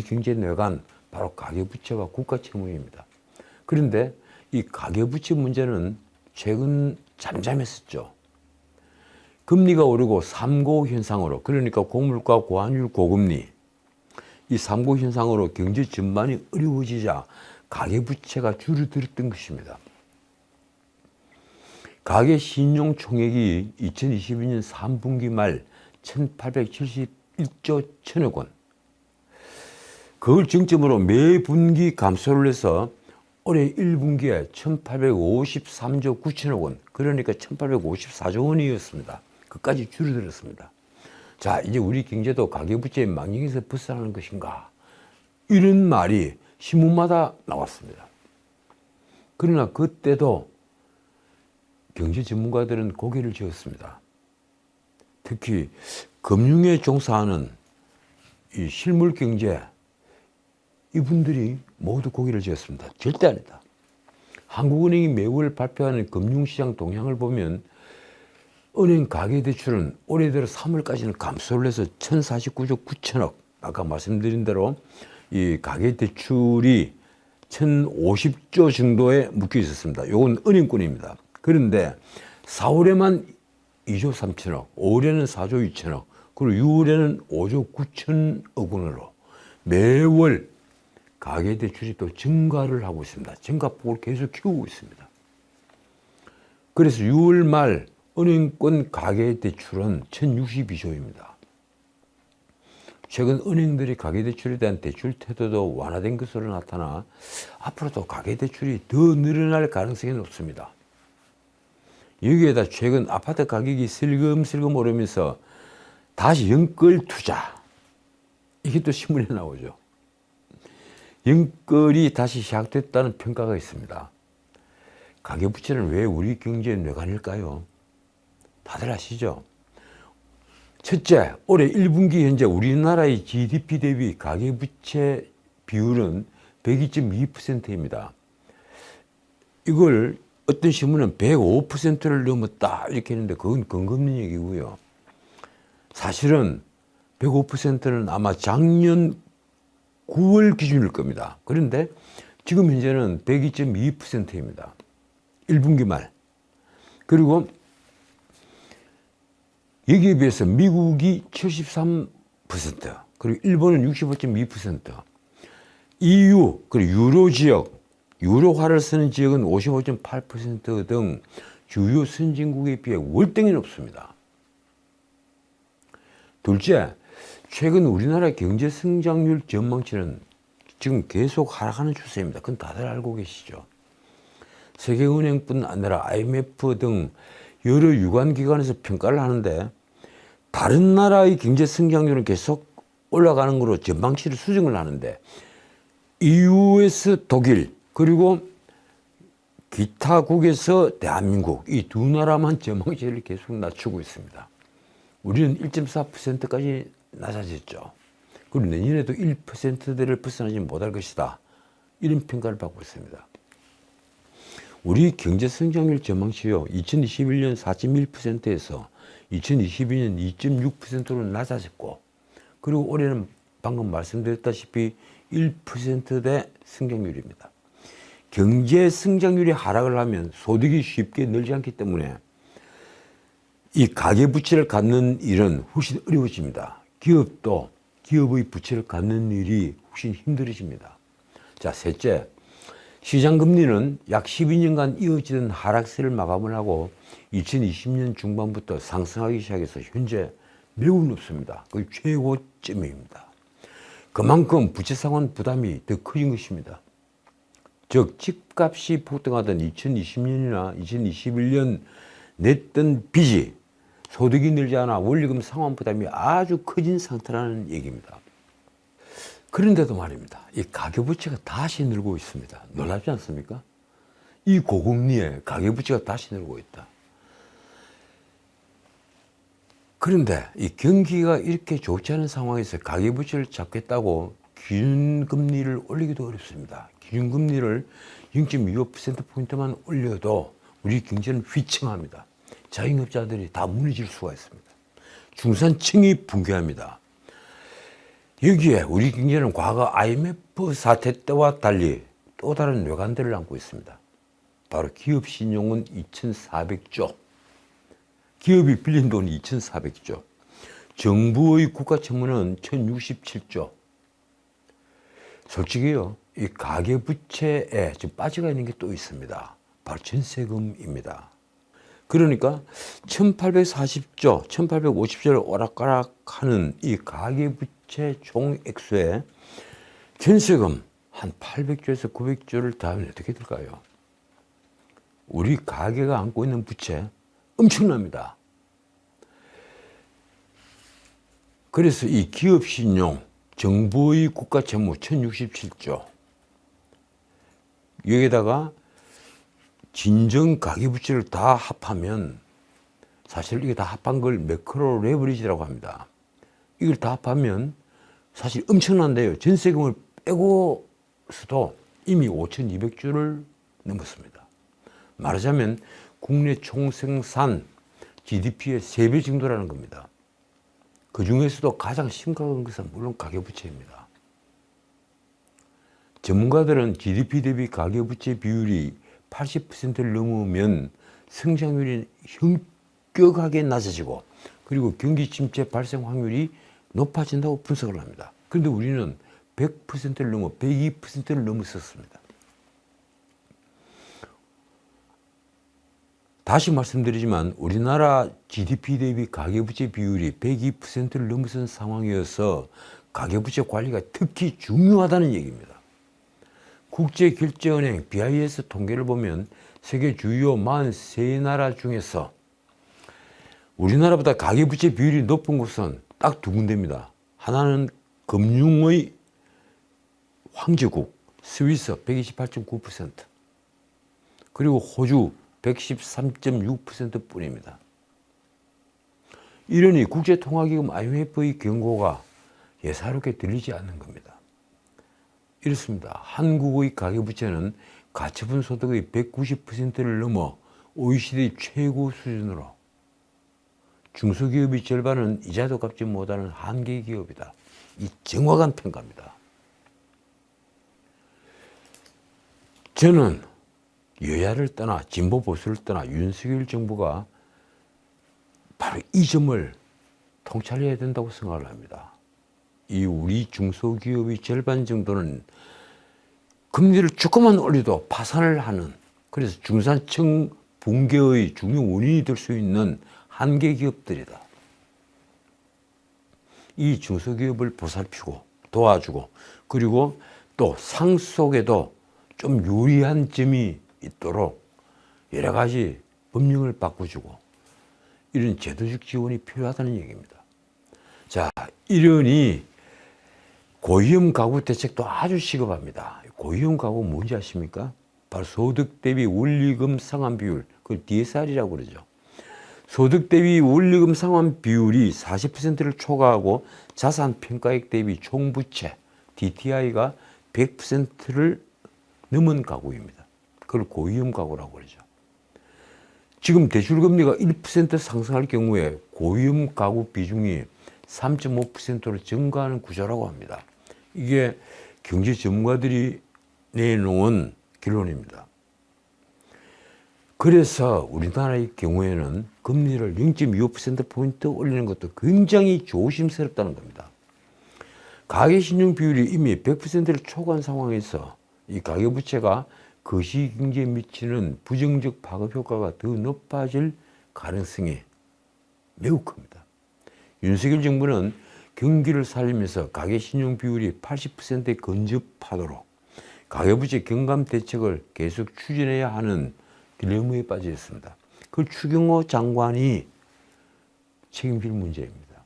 우리 경제 뇌관 바로 가계부채와 국가채무입니다. 그런데 이 가계부채 문제는 최근 잠잠했었죠. 금리가 오르고 3고 현상으로, 그러니까 고물가, 고환율, 고금리, 이 3고 현상으로 경제 전반이 어려워지자 가계부채가 줄어들었던 것입니다. 가계 신용 총액이 2022년 3분기 말 1871조 1000억 원. 그걸 정점으로 매 분기 감소를 해서 올해 1분기에 1853조 9천억 원, 그러니까 1854조 원이었습니다. 그까지 줄어들었습니다. 자, 이제 우리 경제도 가계부채의 망령에서 벗어나는 것인가? 이런 말이 신문마다 나왔습니다. 그러나 그때도 경제 전문가들은 고개를 저었습니다. 특히 금융에 종사하는 이 실물 경제, 이분들이 모두 고개를 저었습니다. 절대 아니다. 한국은행이 매월 발표하는 금융시장 동향을 보면 은행 가계대출은 올해 들어 3월까지는 감소를 해서 1049조 9천억, 아까 말씀드린 대로 이 가계대출이 1050조 정도에 묶여 있었습니다. 이건 은행권입니다. 그런데 4월에만 2조 3천억, 5월에는 4조 2천억, 그리고 6월에는 5조 9천억 원으로 매월 가계대출이 또 증가를 하고 있습니다. 증가폭을 계속 키우고 있습니다. 그래서 6월 말 은행권 가계대출은 1062조입니다. 최근 은행들이 가계대출에 대한 대출 태도도 완화된 것으로 나타나 앞으로도 가계대출이 더 늘어날 가능성이 높습니다. 여기에다 최근 아파트 가격이 슬금슬금 오르면서 다시 연끌 투자, 이게 또 신문에 나오죠. 연끌이 다시 시작됐다는 평가가 있습니다. 가계부채는 왜 우리 경제의 뇌관일까요? 다들 아시죠? 첫째, 올해 1분기 현재 우리나라의 GDP 대비 가계부채 비율은 102.2%입니다. 이걸 어떤 신문은 105%를 넘었다 이렇게 했는데 그건 근거 없는 얘기고요. 사실은 105%는 아마 작년 9월 기준일 겁니다. 그런데 지금 현재는 102.2%입니다. 1분기 말. 그리고 여기에 비해서 미국이 73%, 그리고 일본은 65.2%, EU, 그리고 유로 지역, 유로화를 쓰는 지역은 55.8% 등 주요 선진국에 비해 월등히 높습니다. 둘째, 최근 우리나라 경제 성장률 전망치는 지금 계속 하락하는 추세입니다. 그건 다들 알고 계시죠. 세계은행뿐 아니라 IMF 등 여러 유관기관에서 평가를 하는데 다른 나라의 경제 성장률은 계속 올라가는 거로 전망치를 수정을 하는데 EU에서 독일, 그리고 기타국에서 대한민국, 이 두 나라만 전망치를 계속 낮추고 있습니다. 우리는 1.4%까지 낮아졌죠. 그리고 내년에도 1%대를 벗어나지 못할 것이다. 이런 평가를 받고 있습니다. 우리 경제 성장률 전망치요, 2021년 4.1%에서 2022년 2.6%로 낮아졌고, 그리고 올해는 방금 말씀드렸다시피 1%대 성장률입니다. 경제 성장률이 하락을 하면 소득이 쉽게 늘지 않기 때문에 이 가계부채를 갚는 일은 훨씬 어려워집니다. 기업도 기업의 부채를 갚는 일이 훨씬 힘들어집니다. 자, 셋째, 시장금리는 약 12년간 이어지던 하락세를 마감을 하고 2020년 중반부터 상승하기 시작해서 현재 매우 높습니다. 거의 최고점입니다. 그만큼 부채 상환 부담이 더 커진 것입니다. 즉, 집값이 폭등하던 2020년이나 2021년 냈던 빚이 소득이 늘지 않아 원리금 상환 부담이 아주 커진 상태라는 얘기입니다. 그런데도 말입니다. 이 가계부채가 다시 늘고 있습니다. 놀랍지 않습니까? 이 고금리에 가계부채가 다시 늘고 있다. 그런데 이 경기가 이렇게 좋지 않은 상황에서 가계부채를 잡겠다고 기준금리를 올리기도 어렵습니다. 기준금리를 0.25%포인트만 올려도 우리 경제는 휘청합니다. 자영업자들이 다 무너질 수가 있습니다. 중산층이 붕괴합니다. 여기에 우리 경제는 과거 IMF 사태 때와 달리 또 다른 외관들을 안고 있습니다. 바로 기업 신용은 2,400조, 기업이 빌린 돈이 2,400조, 정부의 국가 채무는 1,067조. 솔직히요, 이 가계부채에 지금 빠져가 있는 게 또 있습니다. 바로 전세금입니다. 그러니까 1,840조, 1,850조를 오락가락하는 이 가계부채 총액수에 전세금 한 800조에서 900조를 더하면 어떻게 될까요? 우리 가계가 안고 있는 부채 엄청납니다. 그래서 이 기업신용, 정부의 국가채무 1,067조, 여기에다가 진정 가계부채를 다 합하면, 사실 이게 다 합한 걸 매크로 레버리지라고 합니다. 이걸 다 합하면 사실 엄청난데요. 전세금을 빼고서도 이미 5,200조를 넘었습니다. 말하자면 국내 총생산 GDP의 3배 정도라는 겁니다. 그 중에서도 가장 심각한 것은 물론 가계부채입니다. 전문가들은 GDP 대비 가계부채 비율이 80%를 넘으면 성장률이 현격하게 낮아지고, 그리고 경기 침체 발생 확률이 높아진다고 분석을 합니다. 그런데 우리는 100%를 넘어 102%를 넘었었습니다. 다시 말씀드리지만 우리나라 GDP 대비 가계부채 비율이 102%를 넘어선 상황이어서 가계부채 관리가 특히 중요하다는 얘기입니다. 국제결제은행 BIS 통계를 보면 세계 주요 43나라 중에서 우리나라보다 가계부채 비율이 높은 곳은 딱 두 군데입니다. 하나는 금융의 황제국 스위스 128.9%, 그리고 호주 113.6% 뿐입니다. 이러니 국제통화기금 IMF의 경고가 예사롭게 들리지 않는 겁니다. 이렇습니다. 한국의 가계부채는 가처분 소득의 190%를 넘어 OECD 최고 수준으로, 중소기업의 절반은 이자도 갚지 못하는 한계기업이다. 이 정확한 평가입니다. 저는 여야를 떠나 진보 보수를 떠나 윤석열 정부가 바로 이 점을 통찰해야 된다고 생각을 합니다. 이 우리 중소기업의 절반 정도는 금리를 조금만 올려도 파산을 하는, 그래서 중산층 붕괴의 중요 원인이 될 수 있는 한계 기업들이다. 이 중소기업을 보살피고 도와주고, 그리고 또 상속에도 좀 유리한 점이 있도록 여러 가지 법령을 바꿔주고 이런 제도적 지원이 필요하다는 얘기입니다. 자, 이러니 고위험 가구 대책도 아주 시급합니다. 고위험 가구 뭔지 아십니까? 바로 소득 대비 원리금 상환 비율, 그걸 DSR이라고 그러죠. 소득 대비 원리금 상환 비율이 40%를 초과하고 자산 평가액 대비 총부채 DTI가 100%를 넘은 가구입니다. 그걸 고위험 가구라고 그러죠. 지금 대출금리가 1% 상승할 경우에 고위험 가구 비중이 3.5%로 증가하는 구조라고 합니다. 이게 경제 전문가들이 내놓은 결론입니다. 그래서 우리나라의 경우에는 금리를 0.25%포인트 올리는 것도 굉장히 조심스럽다는 겁니다. 가계신용 비율이 이미 100%를 초과한 상황에서 이 가계부채가 거시경제에 미치는 부정적 파급 효과가 더 높아질 가능성이 매우 큽니다. 윤석열 정부는 경기를 살리면서 가계신용 비율이 80%에 근접하도록 가계부채 경감 대책을 계속 추진해야 하는 딜레마에 빠져 있습니다. 그걸 추경호 장관이 책임질 문제입니다.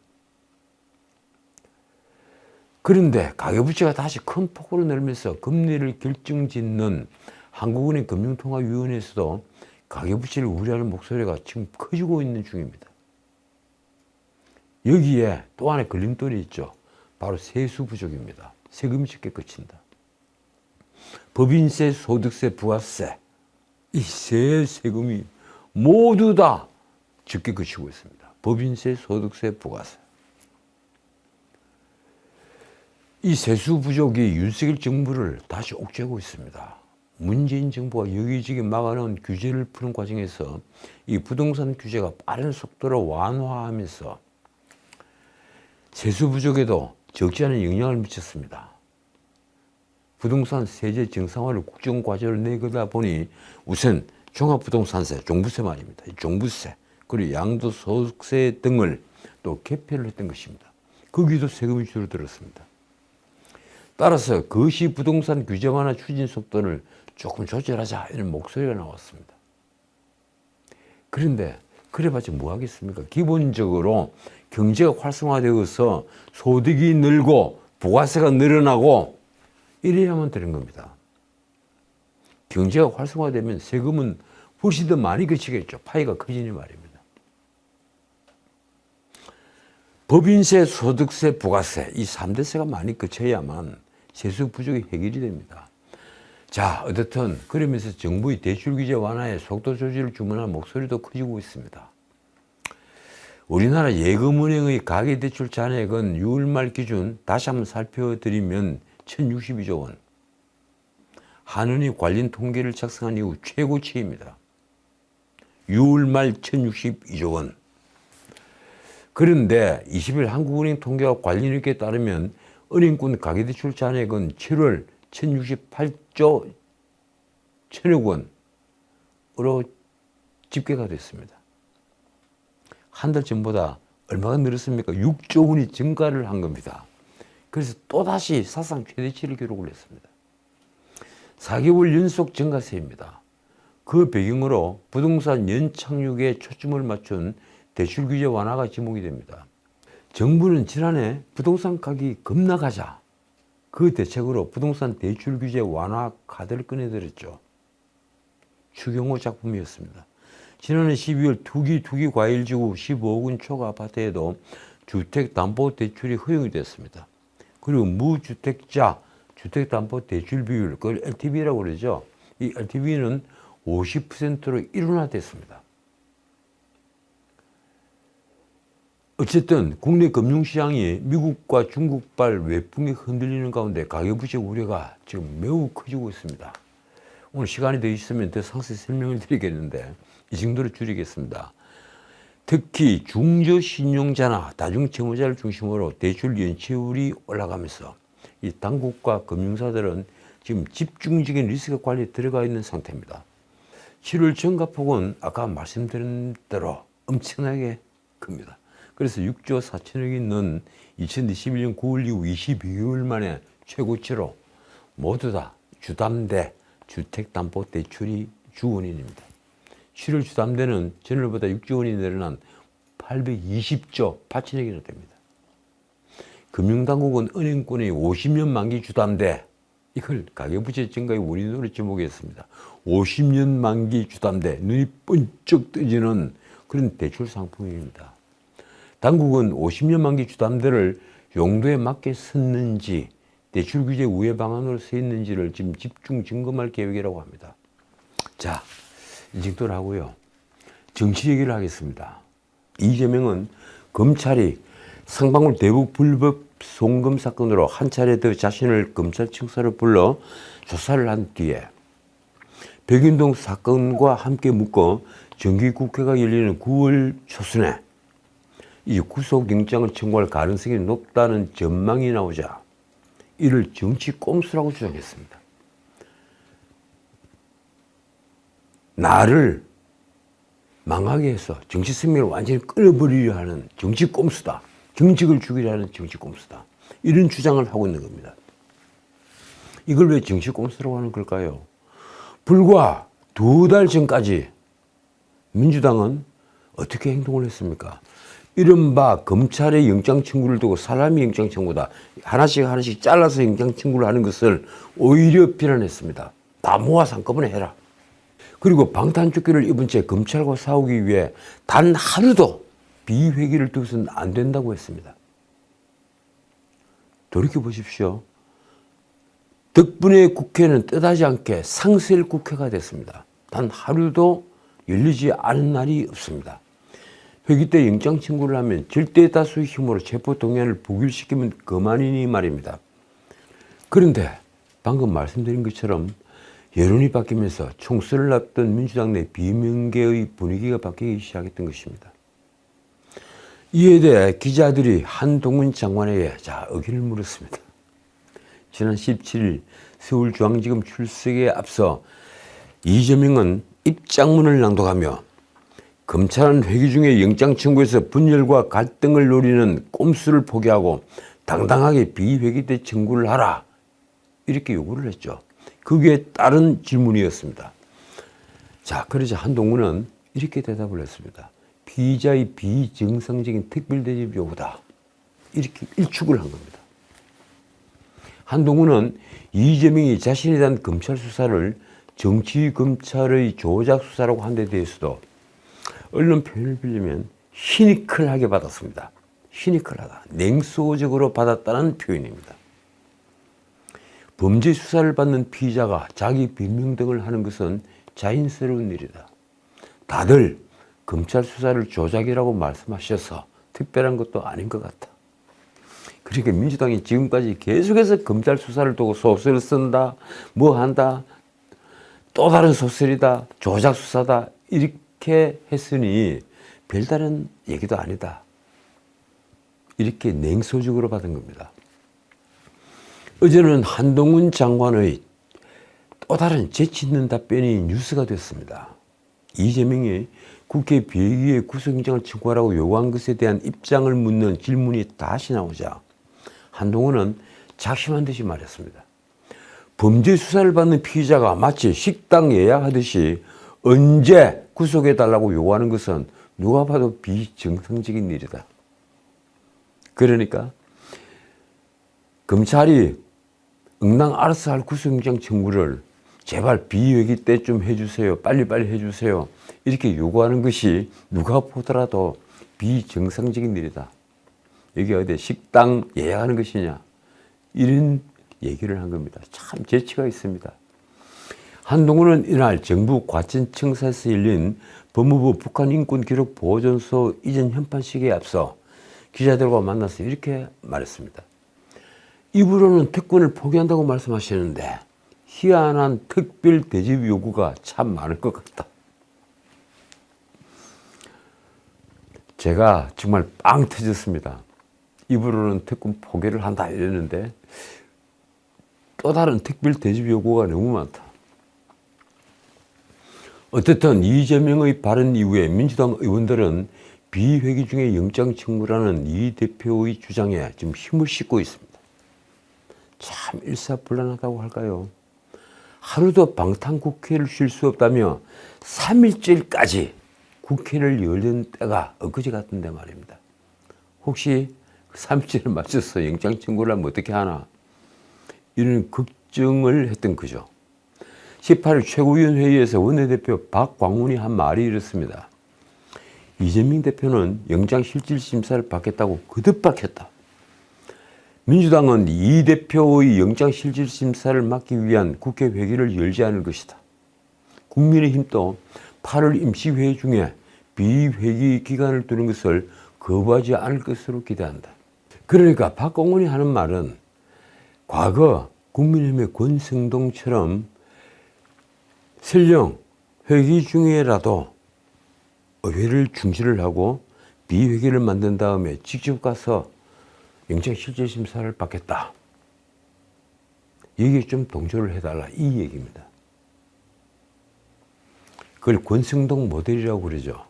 그런데 가계부채가 다시 큰 폭으로 늘면서 금리를 결정짓는 한국은행 금융통화위원회에서도 가계부채를 우려하는 목소리가 지금 커지고 있는 중입니다. 여기에 또 하나의 걸림돌이 있죠. 바로 세수 부족입니다. 세금이 적게 거친다. 법인세, 소득세, 부가세, 이 세 세금이 모두 다 적게 거치고 있습니다. 법인세, 소득세, 부가세. 이 세수 부족이 윤석열 정부를 다시 옥죄고 있습니다. 문재인 정부가 여기저기 막아놓은 규제를 푸는 과정에서 이 부동산 규제가 빠른 속도로 완화하면서 세수 부족에도 적지 않은 영향을 미쳤습니다. 부동산 세제 정상화를 국정과제로 내거다 보니 우선 종합부동산세, 종부세 말입니다. 종부세, 그리고 양도소득세 등을 또 개편을 했던 것입니다. 거기도 세금이 줄어들었습니다. 따라서 거시 부동산 규제 완화 추진 속도를 조금 조절하자 이런 목소리가 나왔습니다. 그런데 그래봤자 뭐 하겠습니까? 기본적으로 경제가 활성화되어서 소득이 늘고 부가세가 늘어나고 이래야만 되는 겁니다. 경제가 활성화되면 세금은 훨씬 더 많이 거치겠죠. 파이가 커지니 말입니다. 법인세, 소득세, 부가세 이 3대세가 많이 거쳐야만 세수 부족이 해결이 됩니다. 자, 어떻든 그러면서 정부의 대출 규제 완화에 속도 조절을 주문하는 목소리도 커지고 있습니다. 우리나라 예금은행의 가계대출 잔액은 6월 말 기준 다시 한번 살펴드리면 1062조 원. 한은이 관련 통계를 작성한 이후 최고치입니다. 6월 말 1062조 원. 그런데 20일 한국은행 통계와 관련일에 따르면 은행권 가계대출 잔액은 7월 1068조 1000억 원으로 집계가 됐습니다. 한 달 전보다 얼마가 늘었습니까? 6조 원이 증가를 한 겁니다. 그래서 또다시 사상 최대치를 기록을 했습니다. 4개월 연속 증가세입니다. 그 배경으로 부동산 연착륙에 초점을 맞춘 대출 규제 완화가 지목이 됩니다. 정부는 지난해 부동산 가격이 급락하자 그 대책으로 부동산 대출 규제 완화 카드를 꺼내들었죠. 추경호 작품이었습니다. 지난해 12월 투기 과일지구 15억 원 초과 아파트에도 주택담보대출이 허용이 됐습니다. 그리고 무주택자 주택담보대출 비율, 그걸 LTV라고 그러죠. 이 LTV는 50%로 일원화됐습니다. 어쨌든 국내 금융시장이 미국과 중국발 외풍이 흔들리는 가운데 가계부채 우려가 지금 매우 커지고 있습니다. 오늘 시간이 더 있으면 더 상세히 설명을 드리겠는데 이 정도로 줄이겠습니다. 특히 중저신용자나 다중채무자를 중심으로 대출 연체율이 올라가면서 이 당국과 금융사들은 지금 집중적인 리스크 관리에 들어가 있는 상태입니다. 7월 증가폭은 아까 말씀드린 대로 엄청나게 큽니다. 그래서 6조 4천억이 는 2021년 9월 이후 22개월 만에 최고치로 모두 다 주담대 주택담보대출이 주원인입니다. 7월 주담대는 전월보다 6조 원이 늘어난 820조 8천억이나 됩니다. 금융당국은 은행권의 50년 만기 주담대, 이걸 가계부채 증가의 원인으로 지목했습니다. 50년 만기 주담대, 눈이 번쩍 뜨지는 그런 대출 상품입니다. 당국은 50년 만기 주담대를 용도에 맞게 썼는지 대출 규제 우회 방안으로 써 있는지를 지금 집중 점검할 계획이라고 합니다. 자, 이 정도로 하고요. 정치 얘기를 하겠습니다. 이재명은 검찰이 상방울 대북 불법 송금 사건으로 한 차례 더 자신을 검찰청사로 불러 조사를 한 뒤에 백윤동 사건과 함께 묶어 정기국회가 열리는 9월 초순에 이 구속영장을 청구할 가능성이 높다는 전망이 나오자 이를 정치 꼼수라고 주장했습니다. 나를 망하게 해서 정치 생명을 완전히 끊어버리려 하는 정치 꼼수다. 정직을 죽이려 하는 정치 꼼수다. 이런 주장을 하고 있는 겁니다. 이걸 왜 정치 꼼수라고 하는 걸까요? 불과 2달 전까지 민주당은 어떻게 행동을 했습니까? 이른바 검찰의 영장 청구를 두고 사람이 영장 청구다. 하나씩 잘라서 영장 청구를 하는 것을 오히려 비난했습니다. 다 모아서 한꺼번에 해라. 그리고 방탄조끼를 입은 채 검찰과 싸우기 위해 단 하루도 비회기를 두고서는 안 된다고 했습니다. 돌이켜보십시오. 덕분에 국회는 뜻하지 않게 상설 국회가 됐습니다. 단 하루도 열리지 않은 날이 없습니다. 회기 때 영장 청구를 하면 절대 다수의 힘으로 체포동의안을 부결시키면 그만이니 말입니다. 그런데 방금 말씀드린 것처럼 여론이 바뀌면서 총선을 앞둔 민주당 내 비명계의 분위기가 바뀌기 시작했던 것입니다. 이에 대해 기자들이 한동훈 장관에게 의견을 물었습니다. 지난 17일 서울중앙지검 출석에 앞서 이재명은 입장문을 낭독하며 검찰은 회기 중에 영장 청구에서 분열과 갈등을 노리는 꼼수를 포기하고 당당하게 비회기 때 청구를 하라, 이렇게 요구를 했죠. 거기에 따른 질문이었습니다. 그러자 한동훈은 이렇게 대답을 했습니다. 피의자의 비정상적인 특별대접 요구다, 이렇게 일축을 한 겁니다. 한동훈은 이재명이 자신에 대한 검찰 수사를 정치검찰의 조작 수사라고 한 데 대해서도 언론 표현을 빌리면 시니컬하게 받았습니다. 시니컬하다, 냉소적으로 받았다는 표현입니다. 범죄 수사를 받는 피의자가 자기 변명 등을 하는 것은 자연스러운 일이다. 다들 검찰 수사를 조작이라고 말씀하셔서 특별한 것도 아닌 것 같다. 그러니까 민주당이 지금까지 계속해서 검찰 수사를 두고 소설을 쓴다, 뭐 한다, 또 다른 소설이다, 조작 수사다, 이렇게 했으니 별다른 얘기도 아니다, 이렇게 냉소적으로 받은 겁니다. 어제는 한동훈 장관의 또 다른 재치 있는 답변이 뉴스가 됐습니다. 이재명이 국회 비회기에 구속영장을 청구하라고 요구한 것에 대한 입장을 묻는 질문이 다시 나오자 한동훈은 작심한 듯이 말했습니다. 범죄 수사를 받는 피의자가 마치 식당 예약하듯이 언제 구속해달라고 요구하는 것은 누가 봐도 비정상적인 일이다. 그러니까 검찰이 응당 알아서 할 구속영장 청구를 제발 비회기 때 좀 해주세요, 빨리빨리 해주세요, 이렇게 요구하는 것이 누가 보더라도 비정상적인 일이다. 여기 어디 식당 예약하는 것이냐, 이런 얘기를 한 겁니다. 참 재치가 있습니다. 한동훈은 이날 정부 과천청사에서 열린 법무부 북한인권기록보호전소 이전 현판식에 앞서 기자들과 만나서 이렇게 말했습니다. 입으로는 특권을 포기한다고 말씀하시는데 희한한 특별 대접 요구가 참 많을 것 같다. 제가 정말 빵 터졌습니다. 입으로는 특권 포기를 한다 이랬는데 또 다른 특별 대접 요구가 너무 많다. 어쨌든 이재명의 발언 이후에 민주당 의원들은 비회기 중에 영장 청구라는 이 대표의 주장에 지금 힘을 싣고 있습니다. 참 일사불란하다고 할까요? 하루도 방탄국회를 쉴 수 없다며 3일째까지 국회를 열는 때가 엊그제 같은데 말입니다. 혹시 3일째를 맞춰서 영장 청구를 하면 어떻게 하나, 이런 걱정을 했던 거죠. 18일 최고위원회의에서 원내대표 박광훈이 한 말이 이렇습니다. 이재명 대표는 영장실질심사를 받겠다고 거듭 밝혔다. 민주당은 이 대표의 영장실질심사를 막기 위한 국회 회기를 열지 않을 것이다. 국민의힘도 8월 임시회의 중에 비회기 기간을 두는 것을 거부하지 않을 것으로 기대한다. 그러니까 박광훈이 하는 말은 과거 국민의힘의 권성동처럼 설령 회기 중에라도 의회를 중지를 하고 비회기를 만든 다음에 직접 가서 영장실질심사를 받겠다. 여기에 좀 동조를 해달라, 이 얘기입니다. 그걸 권성동 모델이라고 그러죠.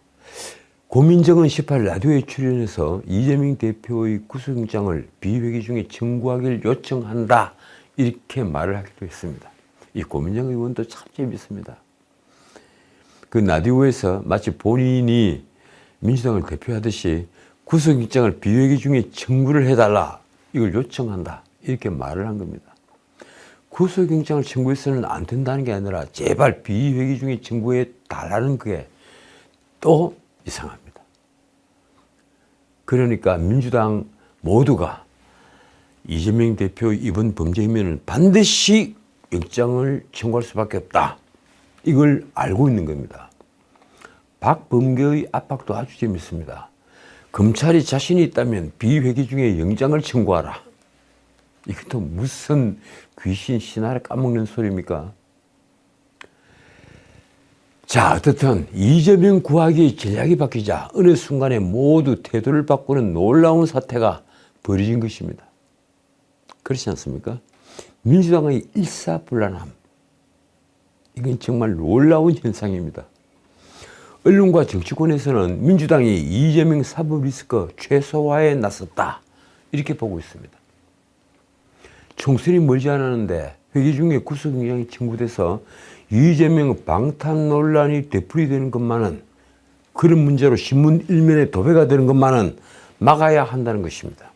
고민정은 18일 라디오에 출연해서 이재명 대표의 구속영장을 비회기 중에 청구하기를 요청한다, 이렇게 말을 하기도 했습니다. 이 고민정 의원도 참 재밌습니다. 그 라디오에서 마치 본인이 민주당을 대표하듯이 구속영장을 비회기 중에 청구를 해달라, 이걸 요청한다, 이렇게 말을 한 겁니다. 구속영장을 청구해서는 안 된다는 게 아니라 제발 비회기 중에 청구해 달라는 게 또 이상합니다. 그러니까 민주당 모두가 이재명 대표의 이번 범죄 혐의는 반드시 영장을 청구할 수밖에 없다, 이걸 알고 있는 겁니다. 박범계의 압박도 아주 재밌습니다. 검찰이 자신이 있다면 비회기 중에 영장을 청구하라. 이것도 무슨 귀신 신화를 까먹는 소리입니까? 자, 어떻든 이재명 구하기 전략이 바뀌자 어느 순간에 모두 태도를 바꾸는 놀라운 사태가 벌어진 것입니다. 그렇지 않습니까? 민주당의 일사불란함. 이건 정말 놀라운 현상입니다. 언론과 정치권에서는 민주당이 이재명 사법 리스크 최소화에 나섰다. 이렇게 보고 있습니다. 총선이 멀지 않았는데 회기 중에 구속영장이 청구돼서 이재명 방탄 논란이 되풀이되는 것만은, 그런 문제로 신문 일면에 도배가 되는 것만은 막아야 한다는 것입니다.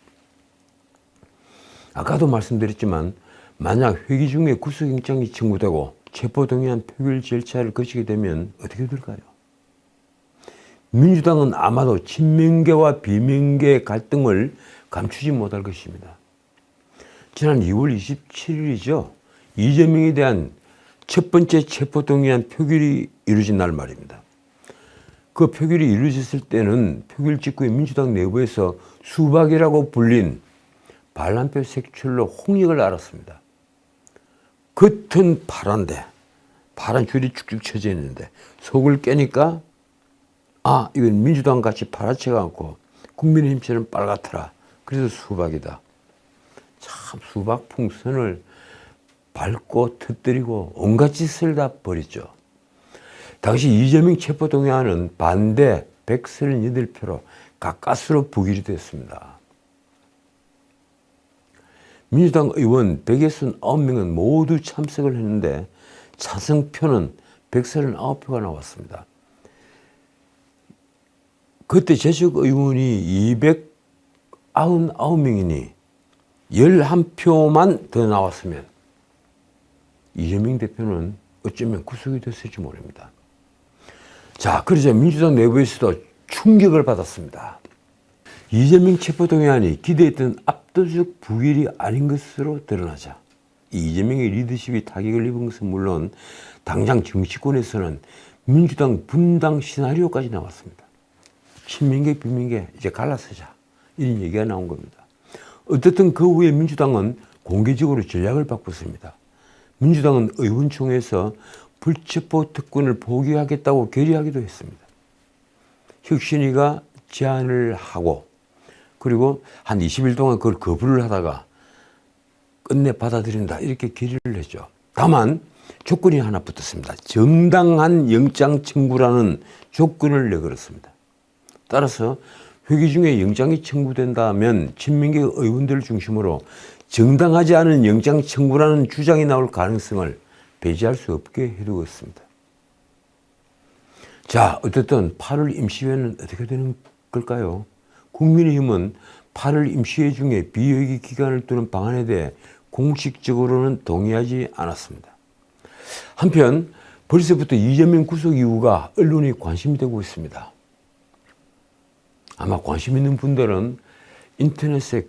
아까도 말씀드렸지만 만약 회기 중에 구속영장이 청구되고 체포동의안 표결 절차를 거치게 되면 어떻게 될까요? 민주당은 아마도 친명계와 비명계 갈등을 감추지 못할 것입니다. 지난 2월 27일이죠. 이재명에 대한 첫 번째 체포동의안 표결이 이루어진 날 말입니다. 그 표결이 이루어졌을 때는 표결 직후에 민주당 내부에서 수박이라고 불린 반란표 색출로 홍역을 알았습니다. 겉은 파란데 파란 줄이 쭉쭉 쳐져 있는데 속을 깨니까 이건 민주당 같이 파랗지가 않고 국민의힘처럼 빨갛더라. 그래서 수박이다. 참 수박 풍선을 밟고 터뜨리고 온갖 짓을 다 벌였죠. 당시 이재명 체포동의안은 반대 138표로 가까스로 부결이 됐습니다. 민주당 의원 169명은 모두 참석을 했는데 찬성표는 139표가 나왔습니다. 그때 재적 의원이 299명이니 11표만 더 나왔으면 이재명 대표는 어쩌면 구속이 됐을지 모릅니다. 자, 그러자 민주당 내부에서도 충격을 받았습니다. 이재명 체포동의안이 기대했던 압도적 부결이 아닌 것으로 드러나자 이재명의 리더십이 타격을 입은 것은 물론 당장 정치권에서는 민주당 분당 시나리오까지 나왔습니다. 친명계 비명계 이제 갈라서자, 이런 얘기가 나온 겁니다. 어쨌든 그 후에 민주당은 공개적으로 전략을 바꿨습니다. 민주당은 의원총회에서 불체포 특권을 포기하겠다고 결의하기도 했습니다. 혁신위가 제안을 하고 그리고 한 20일 동안 그걸 거부를 하다가 끝내 받아들인다 이렇게 결의를 했죠. 다만 조건이 하나 붙었습니다. 정당한 영장 청구라는 조건을 내걸었습니다. 따라서 회기 중에 영장이 청구된다면 친명계 의원들을 중심으로 정당하지 않은 영장 청구라는 주장이 나올 가능성을 배제할 수 없게 해두었습니다. 자, 어쨌든 8월 임시회는 어떻게 되는 걸까요? 국민의힘은 8월 임시회 중에 비회기 기간을 두는 방안에 대해 공식적으로는 동의하지 않았습니다. 한편 벌써부터 이재명 구속 이후가 언론이 관심이 되고 있습니다. 아마 관심 있는 분들은 인터넷에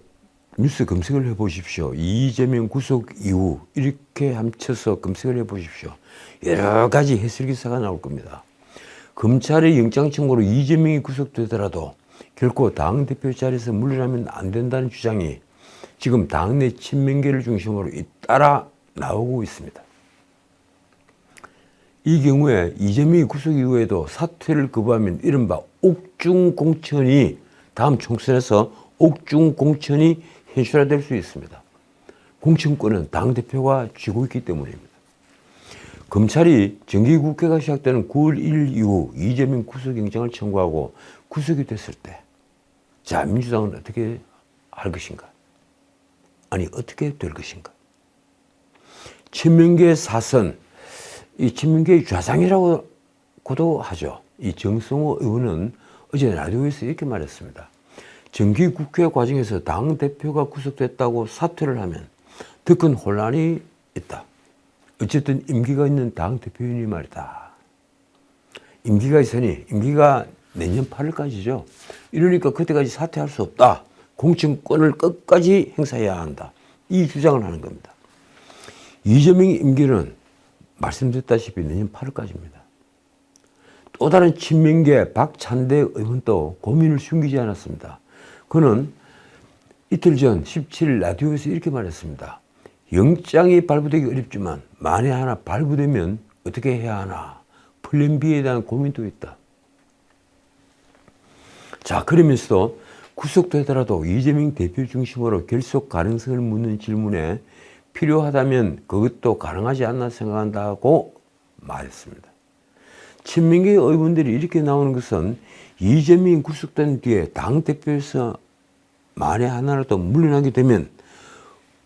뉴스 검색을 해보십시오. 이재명 구속 이후 이렇게 함쳐서 검색을 해보십시오. 여러 가지 해설 기사가 나올 겁니다. 검찰의 영장 청구로 이재명이 구속되더라도 결코 당대표 자리에서 물러나면 안 된다는 주장이 지금 당내 친명계를 중심으로 잇따라 나오고 있습니다. 이 경우에 이재명이 구속 이후에도 사퇴를 거부하면 이른바 옥중공천이 다음 총선에서 옥중공천이 현실화될 수 있습니다. 공천권은 당대표가 쥐고 있기 때문입니다. 검찰이 정기국회가 시작되는 9월 1일 이후 이재명 구속영장을 청구하고 구속이 됐을 때 자, 민주당은 어떻게 할 것인가? 아니, 어떻게 될 것인가? 친명계 사선, 이 친명계의 좌상이라고도 하죠. 이 정성호 의원은 어제 라디오에서 이렇게 말했습니다. 정기국회 과정에서 당대표가 구속됐다고 사퇴를 하면 더 큰 혼란이 있다. 어쨌든 임기가 있는 당대표인이 말이다. 임기가 있으니 임기가 내년 8월까지죠. 이러니까 그때까지 사퇴할 수 없다. 공천권을 끝까지 행사해야 한다. 이 주장을 하는 겁니다. 이재명의 임기는 말씀드렸다시피 내년 8월까지입니다. 또 다른 친명계 박찬대 의원도 고민을 숨기지 않았습니다. 그는 이틀 전 17일 라디오에서 이렇게 말했습니다. 영장이 발부되기 어렵지만 만에 하나 발부되면 어떻게 해야 하나 플랜 B에 대한 고민도 있다. 자, 그러면서도 구속되더라도 이재명 대표 중심으로 결속 가능성을 묻는 질문에 필요하다면 그것도 가능하지 않나 생각한다고 말했습니다. 친명계 의원들이 이렇게 나오는 것은 이재명이 구속된 뒤에 당대표에서 만에 하나라도 물러나게 되면,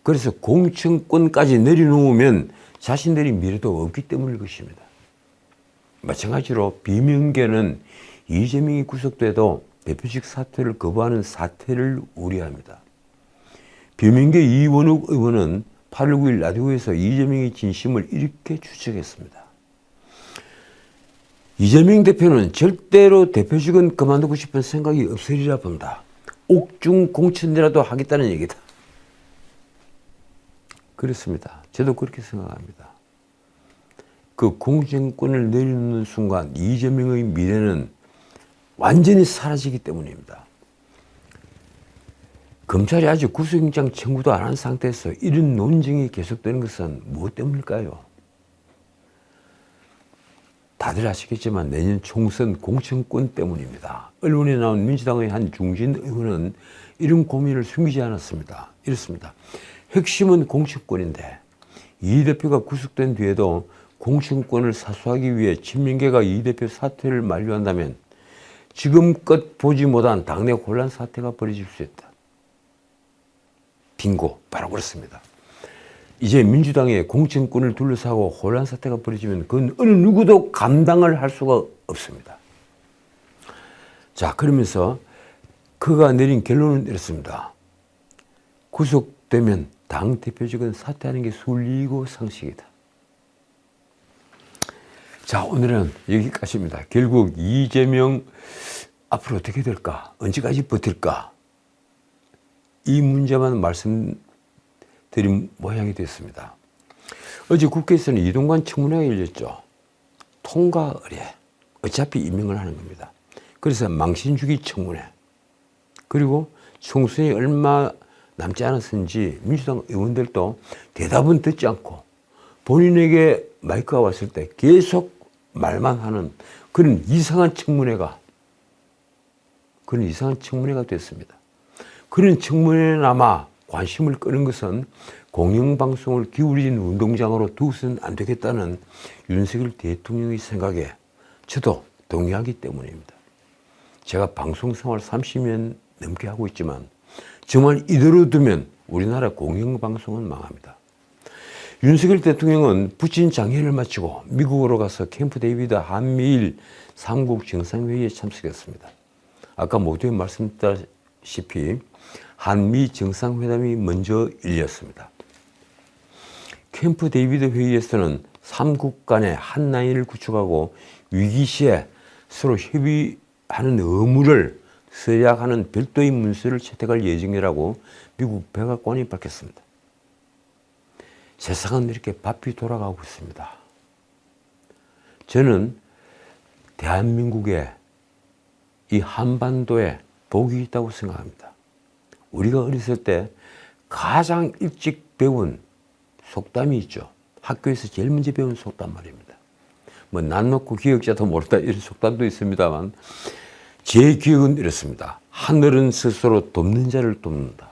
그래서 공천권까지 내려놓으면 자신들이 미래도 없기 때문일 것입니다. 마찬가지로 비명계는 이재명이 구속돼도 대표직 사퇴를 거부하는 사태를 우려합니다. 비명계 이원욱 의원은 8월 9일 라디오에서 이재명의 진심을 이렇게 추측했습니다. 이재명 대표는 절대로 대표직은 그만두고 싶은 생각이 없으리라 본다. 옥중 공천이라도 하겠다는 얘기다. 그렇습니다. 저도 그렇게 생각합니다. 그 공천권을 내리는 순간 이재명의 미래는 완전히 사라지기 때문입니다. 검찰이 아직 구속영장 청구도 안 한 상태에서 이런 논쟁이 계속되는 것은 무엇 때문일까요? 다들 아시겠지만 내년 총선 공천권 때문입니다. 언론에 나온 민주당의 한 중진 의원은 이런 고민을 숨기지 않았습니다. 이렇습니다. 핵심은 공천권인데 이 대표가 구속된 뒤에도 공천권을 사수하기 위해 친명계가 이 대표 사퇴를 만류한다면 지금껏 보지 못한 당내 혼란 사태가 벌어질 수 있다. 빙고, 바로 그렇습니다. 이제 민주당의 공천권을 둘러싸고 혼란 사태가 벌어지면 그건 어느 누구도 감당을 할 수가 없습니다. 자, 그러면서 그가 내린 결론은 이렇습니다. 구속되면 당 대표직은 사퇴하는 게 순리이고 상식이다. 자, 오늘은 여기까지입니다. 결국 이재명 앞으로 어떻게 될까? 언제까지 버틸까? 이 문제만 말씀드린 모양이 됐습니다. 어제 국회에서는 이동관 청문회가 열렸죠. 통과 의뢰. 어차피 임명을 하는 겁니다. 그래서 망신주기 청문회. 그리고 총선이 얼마 남지 않았는지 민주당 의원들도 대답은 듣지 않고 본인에게 마이크가 왔을 때 계속 말만 하는 그런 이상한 청문회가 됐습니다. 그런 청문회나마 관심을 끄는 것은 공영방송을 기울인 운동장으로 두고서는 안 되겠다는 윤석열 대통령의 생각에 저도 동의하기 때문입니다. 제가 방송 생활 30년 넘게 하고 있지만 정말 이대로 두면 우리나라 공영방송은 망합니다. 윤석열 대통령은 부친 장애를 마치고 미국으로 가서 캠프 데이비드 한미일 3국 정상회의에 참석했습니다. 아까 모두에 말씀드렸다시피 한미 정상회담이 먼저 열렸습니다. 캠프 데이비드 회의에서는 3국 간의 한 라인을 구축하고 위기 시에 서로 협의하는 의무를 서약하는 별도의 문서를 채택할 예정이라고 미국 백악관이 밝혔습니다. 세상은 이렇게 바삐 돌아가고 있습니다. 저는 대한민국에 이 한반도에 복이 있다고 생각합니다. 우리가 어렸을 때 가장 일찍 배운 속담이 있죠. 학교에서 제일 먼저 배운 속담 말입니다. 뭐 난 놓고 기억자도 모른다 이런 속담도 있습니다만 제 기억은 이렇습니다. 하늘은 스스로 돕는 자를 돕는다.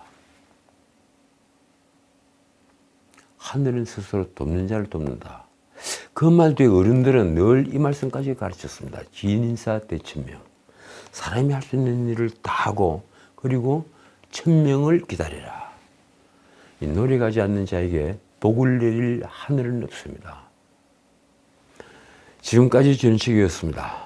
하늘은 스스로 돕는 자를 돕는다. 그 말 뒤에 어른들은 늘 이 말씀까지 가르쳤습니다. 지인인사 대천명. 사람이 할 수 있는 일을 다 하고 그리고 천명을 기다리라. 이 노력하지 않는 자에게 복을 내릴 하늘은 없습니다. 지금까지 전식이었습니다.